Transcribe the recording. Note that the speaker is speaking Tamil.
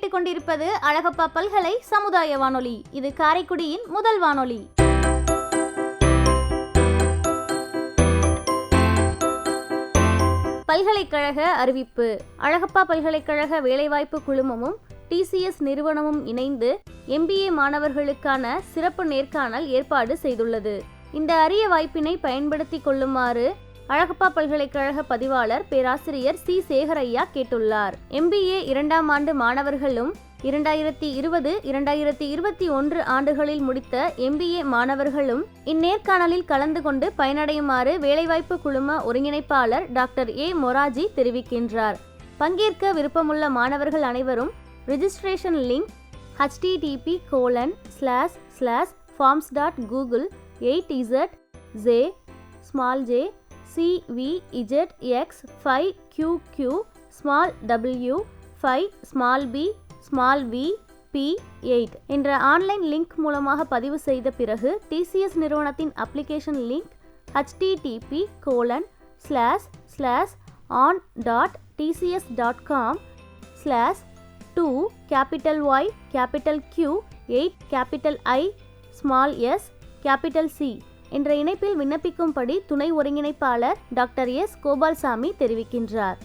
கேட்டுக்கொண்டிருப்பது அழகப்பா பல்கலை சமுதாய வானொலி. இது காரைக்குடியின் முதல் வானொலி. பல்கலைக்கழக அறிவிப்பு. அழகப்பா பல்கலைக்கழக வேலைவாய்ப்பு குழுமமும் TCS நிறுவனமும் இணைந்து MBA மாணவர்களுக்கான சிறப்பு நேர்காணல் ஏற்பாடு செய்துள்ளது. இந்த அரிய வாய்ப்பினை பயன்படுத்தி கொள்ளுமாறு அழகப்பா பல்கலைக்கழக பதிவாளர் பேராசிரியர் C. சேகரையா கேட்டுள்ளார். MBA 2ஆம் ஆண்டு மாணவர்களும் 2020-2021 ஆண்டுகளில் முடித்த MBA மாணவர்களும் இந்நேர்காணலில் கலந்து கொண்டு பயனடையுமாறு வேலைவாய்ப்பு குழும ஒருங்கிணைப்பாளர் டாக்டர் A. மொராஜி தெரிவிக்கின்றார். பங்கேற்க விருப்பமுள்ள மாணவர்கள் அனைவரும் registration link http://forms.google8z/cvz x5qq/w5b p8 என்ற ஆன்லைன் லிங்க் மூலமாக பதிவு செய்த பிறகு TCS நிறுவனத்தின் அப்ளிகேஷன் லிங்க் http://on.tcs.com/2Q8I_S_C என்ற இணைப்பில் விண்ணப்பிக்கும்படி துணை ஒருங்கிணைப்பாளர் டாக்டர் S. கோபால்சாமி தெரிவிக்கின்றார்.